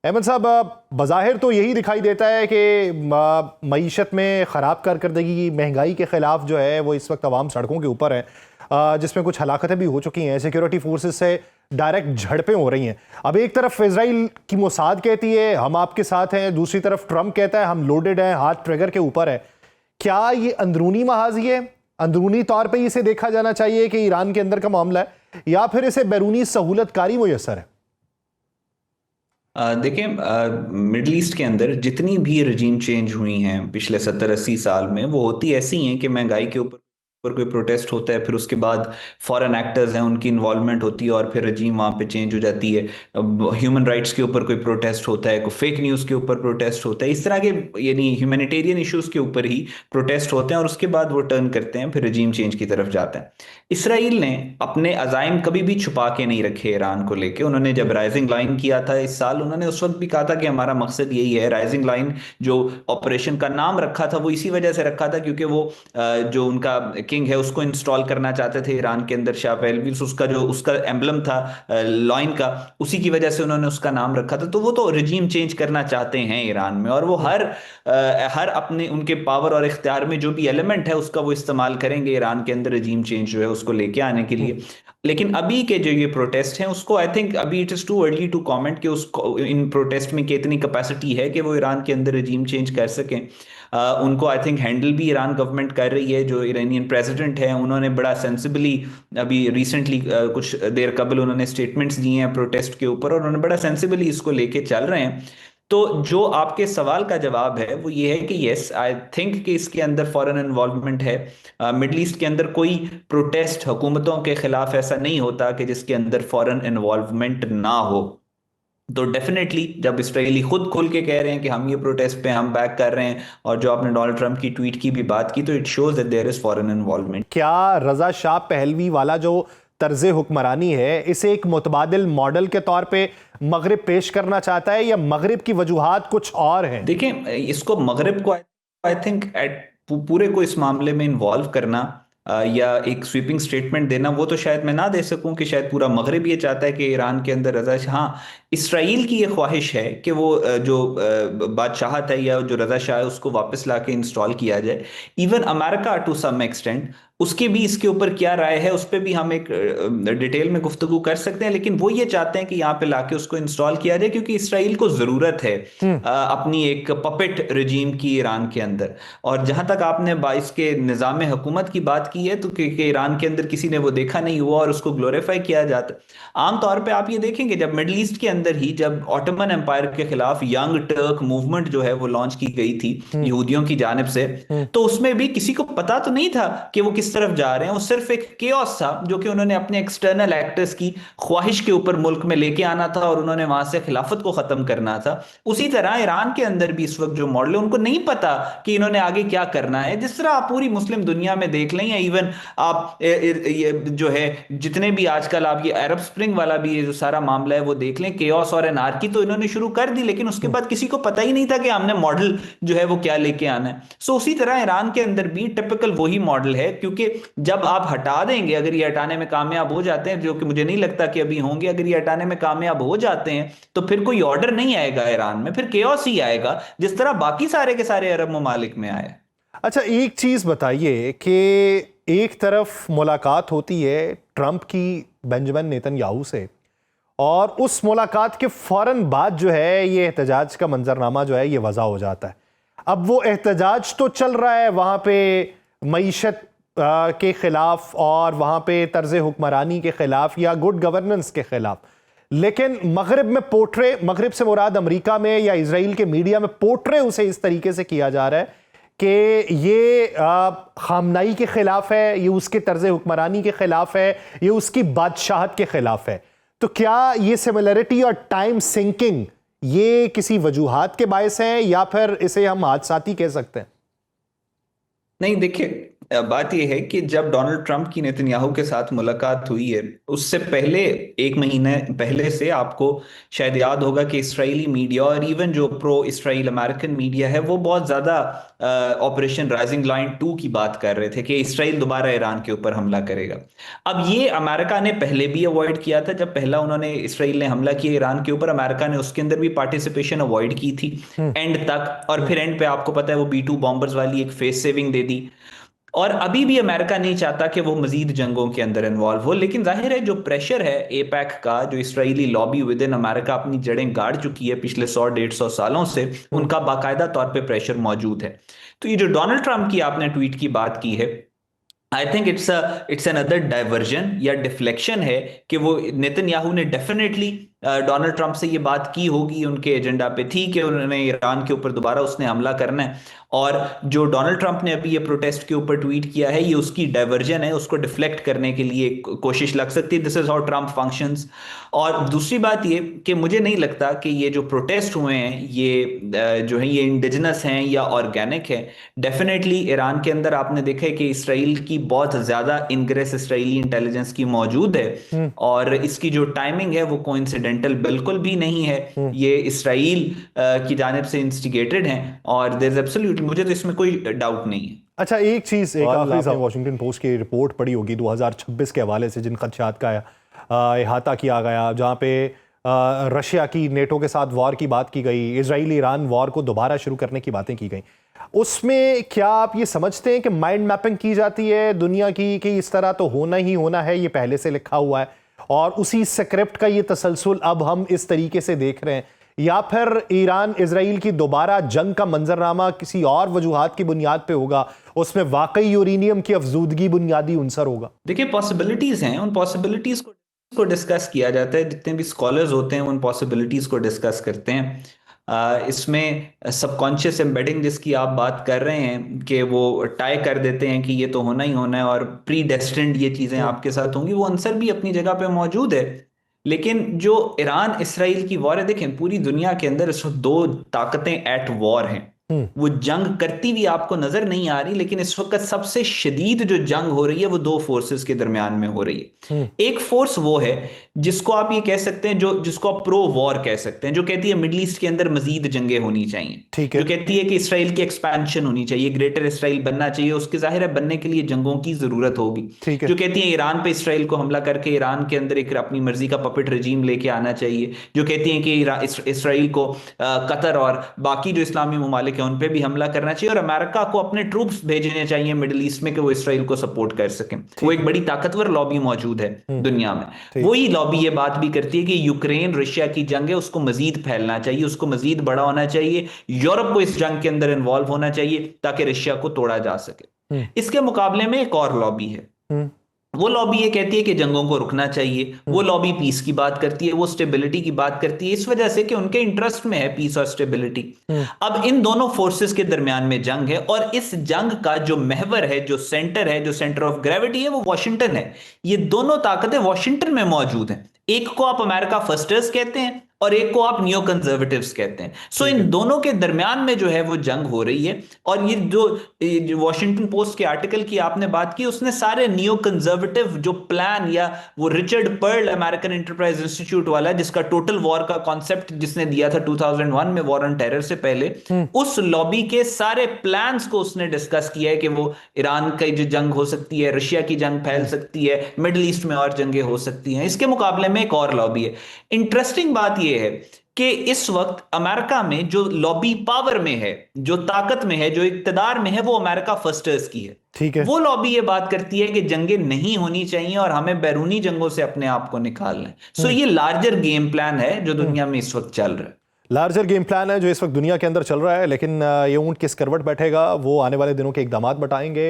अहमद साहब, बज़ाहिर तो यही दिखाई देता है कि मईशत में ख़राब कारकर्दगी, महंगाई के ख़िलाफ़ जो है वो इस वक्त अवाम सड़कों के ऊपर है, जिसमें कुछ हलाकतें भी हो चुकी हैं। सिक्योरिटी फोर्सेस से डायरेक्ट झड़पें हो रही हैं। अब एक तरफ इजराइल की मोसाद कहती है हम आपके साथ हैं, दूसरी तरफ ट्रंप कहता है हम लोडेड हैं, हाथ ट्रिगर के ऊपर है। क्या ये अंदरूनी महाजी है? अंदरूनी तौर पर इसे देखा जाना चाहिए कि ईरान के अंदर का मामला है, या फिर इसे बैरूनी सहूलतकारी मुयसर है? देखिए, मिडल ईस्ट के अंदर जितनी भी रजीम चेंज हुई हैं पिछले 70-80 साल में, वो होती ऐसी हैं कि महंगाई के ऊपर कोई प्रोटेस्ट होता है, फिर उसके बाद फॉरेन एक्टर्स हैं उनकी इन्वॉल्वमेंट होती है और फिर रजीम वहां पे चेंज हो जाती है। ह्यूमन राइट्स के ऊपर कोई प्रोटेस्ट होता है, कोई फेक न्यूज़ के ऊपर प्रोटेस्ट होता है, इस तरह के यानी ह्यूमैनिटेरियन इश्यूज के ऊपर ही प्रोटेस्ट होते हैं और उसके बाद वो टर्न करते हैं, फिर रजीम चेंज की तरफ जाते हैं। इसराइल ने अपने अजाइम कभी भी छुपा के नहीं रखे ईरान को लेके। उन्होंने जब राइजिंग लाइन किया था इस साल, उन्होंने उस वक्त भी कहा था कि हमारा मकसद यही है। राइजिंग लाइन जो ऑपरेशन का नाम रखा था वो इसी वजह से रखा था क्योंकि वो जो उनका किंग है उसको इंस्टॉल करना चाहते थे ईरान के अंदर, शाह पहलवी। उसका जो उसका एम्बलम था लॉइन का, उसी की वजह से उन्होंने उसका नाम रखा था। तो वो तो रिजीम चेंज करना चाहते हैं ईरान में, और वो हर अपने उनके पावर और इख्तियार में जो भी एलिमेंट है उसका वो इस्तेमाल करेंगे ईरान के अंदर रजीम चेंज जो है उसको लेके आने के लिए। लेकिन अभी के जो ये प्रोटेस्ट हैं उसको आई थिंक अभी it is too early to comment कि उसको इन प्रोटेस्ट में कितनी कैपेसिटी है कि वो ईरान के अंदर रजीम चेंज कर सकें। उनको आई थिंक हैंडल भी ईरान गवर्नमेंट कर रही है। जो ईरानियन प्रेसिडेंट है उन्होंने बड़ा सेंसिबली अभी रिसेंटली कुछ देर कबल उन्होंने स्टेटमेंट्स दिए हैं प्रोटेस्ट के ऊपर, और उन्होंने बड़ा सेंसिबली इसको लेके चल रहे हैं। तो जो आपके सवाल का जवाब है वो ये है कि यस, आई थिंक कि इसके अंदर फॉरेन इन्वॉल्वमेंट है। मिडल ईस्ट के अंदर कोई प्रोटेस्ट हुकूमतों के खिलाफ ऐसा नहीं होता कि जिसके अंदर फॉरेन इन्वॉल्वमेंट ना हो। तो डेफिनेटली जब इसराइली खुद खुल के कह रहे हैं कि हम ये प्रोटेस्ट पे हम बैक कर रहे हैं, और जो आपने डोनाल्ड ट्रंप की ट्वीट की भी बात की, तो it shows that there is foreign involvement. क्या रजा शाह पहलवी वाला जो तर्ज हुक्मरानी है इसे एक मुतबादिल मॉडल के तौर पे मगरिब पेश करना चाहता है, या मगरिब की वजूहात कुछ और हैं? देखिए, इसको मगरिब को आई थिंक पूरे को इस मामले में इन्वॉल्व करना या एक स्वीपिंग स्टेटमेंट देना, वो तो शायद मैं ना दे सकूं कि शायद पूरा मगरिब ये चाहता है कि ईरान के अंदर रजा शाह। हाँ, इसराइल की ये ख्वाहिश है कि वो जो बादशाहत है या जो रजा शाह है उसको वापस लाके इंस्टॉल किया जाए। Even America to some extent, उसकी भी इसके ऊपर क्या राय है उस पर भी हम एक डिटेल में गुफ्तगू कर सकते हैं। लेकिन वो ये चाहते हैं कि यहाँ पे लाके उसको इंस्टॉल किया जाए क्योंकि इसराइल को जरूरत है अपनी एक पपेट रजीम की ईरान के अंदर। और जहां तक आपने बाईस के निज़ाम हुकूमत की बात की है, तो कि ईरान के अंदर किसी ने वो देखा नहीं हुआ और उसको ग्लोरीफाई किया जाता। आमतौर पे आप ये देखेंगे जब मिडल ईस्ट के अंदर ही जब ऑटोमन एम्पायर के खिलाफ यंग टर्क मूवमेंट जो है वो लॉन्च की गई थी हम्म। यहूदियों की जानिब से, हम्म। तो उसमें भी किसी को पता तो नहीं था कि वो किस तरफ जा रहे हैं। वो सिर्फ एक केओस था जो कि उन्होंने अपने एक्सटर्नल एक्टर्स की ख्वाहिश के ऊपर मुल्क में लेके आना था और उन्होंने वहां से खिलाफत को खत्म करना था। उसी तरह ईरान के अंदर भी इस वक्त जो मॉडल है उनको नहीं पता कि इन्होंने आगे क्या करना है। जिस तरह आप पूरी मुस्लिम दुनिया में देख लें, या इवन आप ये जो है जितने भी आजकल आप ये अरब स्प्रिंग वाला भी ये जो सारा मामला है वो देख लें, केओस और एनार्की तो इन्होंने शुरू कर दी, लेकिन उसके बाद किसी को पता ही नहीं था कि हमने मॉडल जो है वो क्या लेके आना है। सो उसी तरह ईरान के अंदर भी टिपिकल वही मॉडल है, क्योंकि जब आप हटा देंगे, अगर ये हटाने में कामयाब हो जाते हैं, जो कि मुझे नहीं लगता कि अभी होंगे, अगर ये हटाने में कामयाब हो जाते हैं तो फिर कोई ऑर्डर नहीं आएगा ईरान में, फिर केओस ही आएगा जिस तरह बाकी सारे के सारे अरब ममालिक में आए। अच्छा, एक चीज बताइए कि एक तरफ मुलाकात होती है ट्रंप की बेंजामिन नेतन्याहू से, और उस मुलाकात के फौरन बाद जो है ये एहतजाज का मंजरनामा जो है ये वजह हो जाता है। अब वो एहतजाज तो चल रहा है वहां पे मईशत के खिलाफ और वहां पे तर्ज हुक्मरानी के खिलाफ या गुड गवर्नेंस के खिलाफ, लेकिन मगरिब में पोर्ट्रे, मगरिब से मुराद अमेरिका में या इसराइल के मीडिया में पोर्ट्रे उसे इस तरीके से किया जा रहा है कि ये खामनाई के खिलाफ है, ये उसके तर्ज हुक्मरानी के खिलाफ है, ये उसकी बादशाहत के खिलाफ है। तो क्या ये सिमिलरिटी और टाइम सिंकिंग ये किसी वजूहात के बायस है, या फिर इसे हम हादसाती कह सकते हैं? नहीं, देखिए, बात यह है कि जब डोनाल्ड ट्रंप की नेतन्याहू के साथ मुलाकात हुई है, उससे पहले एक महीने पहले से आपको शायद याद होगा कि इस्राएली मीडिया और इवन जो प्रो इसराइल अमेरिकन मीडिया है वो बहुत ज्यादा ऑपरेशन राइजिंग लाइन 2 की बात कर रहे थे कि इसराइल दोबारा ईरान के ऊपर हमला करेगा। अब ये अमेरिका ने पहले भी अवॉइड किया था। जब पहला उन्होंने इसराइल ने हमला किया ईरान के ऊपर, अमेरिका ने उसके अंदर भी पार्टिसिपेशन अवॉइड की थी एंड तक, और फिर एंड पे आपको पता है वो B-2 बॉम्बर्स वाली एक फेस सेविंग दे दी। और अभी भी अमेरिका नहीं चाहता कि वो मजीद जंगों के अंदर इन्वॉल्व हो, लेकिन जाहिर है जो प्रेशर है एपैक का, जो Israeli lobby with in America अपनी जड़ें गाड़ चुकी है पिछले 100-150 सालों से, उनका बाकायदा तौर पे प्रेशर मौजूद है। तो ये जो डोनाल्ड ट्रंप की आपने ट्वीट की बात की है, I think it's another diversion या डिफ्लेक्शन है कि वो नेतन्याहू ने डेफिनेटली डोनाल्ड ट्रंप से ये बात की होगी, उनके एजेंडा पे थी कि उन्होंने ईरान के ऊपर दोबारा उसने हमला करना है। और जो डोनाल्ड ट्रंप ने अभी ये प्रोटेस्ट के ऊपर ट्वीट किया है, ये उसकी डाइवर्जन है, उसको डिफ्लेक्ट करने के लिए कोशिश लग सकती है। This is how Trump functions. और दूसरी बात ये कि मुझे नहीं लगता कि ये जो प्रोटेस्ट हुए हैं ये जो है ये इंडिजिनस हैं या ऑर्गेनिक है। डेफिनेटली ईरान के अंदर आपने देखा है कि इसराइल की बहुत ज्यादा इनग्रेस इसराइली इंटेलिजेंस की मौजूद है, और इसकी जो टाइमिंग है वो कोइंसिडेंटल बिल्कुल भी नहीं है। ये इसराइल की जानिब से इंस्टिगेटेड है, और देयर इज एब्सोल्युटली, मुझे तो इसमें कोई डाउट नहीं है। अच्छा, एक चीज, एक आपने वॉशिंगटन पोस्ट की रिपोर्ट पढ़ी होगी 2026 के हवाले से, जिन खदशात का इहाता किया गया, जहाँ पे रशिया की नेटो के साथ वॉर की बात की गई, इजराइल ईरान वॉर को दोबारा शुरू करने की बातें की गई। उसमें क्या आप ये समझते हैं कि माइंड मैपिंग की जाती है दुनिया की कि इस तरह तो होना ही होना है, ये पहले से लिखा हुआ है, और उसी स्क्रिप्ट का ये तसलसल अब हम इस तरीके से देख रहे हैं, या फिर ईरान इजराइल की दोबारा जंग का मंजरनामा किसी और वजूहात की बुनियाद पे होगा, उसमें वाकई यूरेनियम की अफजूदगी बुनियादी उनसर होगा? देखिए, पॉसिबिलिटीज हैं, उन पॉसिबिलिटीज को डिस्कस किया जाता है। जितने भी स्कॉलर्स होते हैं उन पॉसिबिलिटीज को डिस्कस करते हैं। इसमें सबकॉन्शियस एम्बेडिंग जिसकी आप बात कर रहे हैं कि वो टाई कर देते हैं कि ये तो होना ही होना है और प्री डेस्टिन्ड ये चीजें आपके साथ होंगी, वो आंसर भी अपनी जगह पे मौजूद है। लेकिन जो ईरान इसराइल की वॉर है, देखें पूरी दुनिया के अंदर इस वक्त दो ताकतें एट वॉर हैं। वो जंग करती हुई आपको नजर नहीं आ रही, लेकिन इस वक्त सबसे शदीद जो जंग हो रही है वो दो फोर्सेस के दरमियान में हो रही है। एक फोर्स वो है जिसको आप ये कह सकते हैं, जिसको आप प्रो वॉर कह सकते हैं, जो कहती है मिडिल ईस्ट के अंदर मजीद जंगें होनी चाहिए, जो कहती है कि इसराइल की एक्सपेंशन होनी चाहिए, ग्रेटर इसराइल बनना चाहिए, उसके जाहिर है बनने के लिए जंगों की जरूरत होगी। जो कहती है ईरान पे इसराइल को हमला करके ईरान के अंदर एक अपनी मर्जी का पपेट रजीम लेके आना चाहिए, जो कहती है कि इसराइल को कतर और बाकी जो इस्लामी ममालिक उन पे भी हमला करना चाहिए, और अमेरिका को अपने ट्रूप्स भेजने चाहिए मिडिल ईस्ट में कि वो इसराइल को सपोर्ट कर सकें। वो एक बड़ी ताकतवर लॉबी मौजूद है दुनिया में। वही लॉबी ये बात भी करती है कि यूक्रेन रशिया की जंग है, उसको मजीद फैलना चाहिए, उसको मजीद बड़ा होना चाहिए, यूरोप को इस जंग के अंदर इन्वॉल्व होना चाहिए ताकि रशिया को तोड़ा जा सके। इसके मुकाबले में एक और लॉबी है, वो लॉबी ये कहती है कि जंगों को रुकना चाहिए, वो लॉबी पीस की बात करती है, वो स्टेबिलिटी की बात करती है, इस वजह से कि उनके इंटरेस्ट में है पीस और स्टेबिलिटी। अब इन दोनों फोर्सेस के दरमियान में जंग है, और इस जंग का जो महवर है, जो सेंटर है, जो सेंटर ऑफ ग्रेविटी है, वो वॉशिंगटन है। ये दोनों ताकतें वॉशिंगटन में मौजूद हैं। एक को आप अमेरिका फर्स्टर्स कहते हैं और एक को आप नियो कंजर्वेटिव्स कहते हैं। सो इन दोनों के दरमियान में जो है वो जंग हो रही है। और ये जो वॉशिंगटन पोस्ट के आर्टिकल की आपने बात की, उसने सारे नियो कंजर्वेटिव जो प्लान, या वो Richard Perle American Enterprise Institute वाला जिसका टोटल वॉर का कॉन्सेप्ट जिसने दिया था 2001 में वॉर ऑन टेरर से पहले, उस लॉबी के सारे प्लान्स को उसने डिस्कस किया है कि वो ईरान की जो जंग हो सकती है, रशिया की जंग फैल सकती है, मिडिल ईस्ट में और जंगें हो सकती हैं। इसके मुकाबले में एक और लॉबी है। इंटरेस्टिंग बात यह है कि इस वक्त अमेरिका में जो लॉबी पावर में है, जो ताकत में है, जो इक्तदार में है, वो अमेरिका फर्स्टर्स की है। ठीक है। वो लॉबी ये बात करती है कि जंगें नहीं होनी चाहिए और हमें बैरूनी जंगों से अपने आप को निकालना है। सो ये लार्जर गेम प्लान है जो दुनिया में इस वक्त चल रहा है। लार्जर गेम प्लान है जो इस वक्त दुनिया के अंदर चल रहा है, लेकिन ये ऊंट किस करवट बैठेगा वो आने वाले दिनों के इकदामात बताएंगे।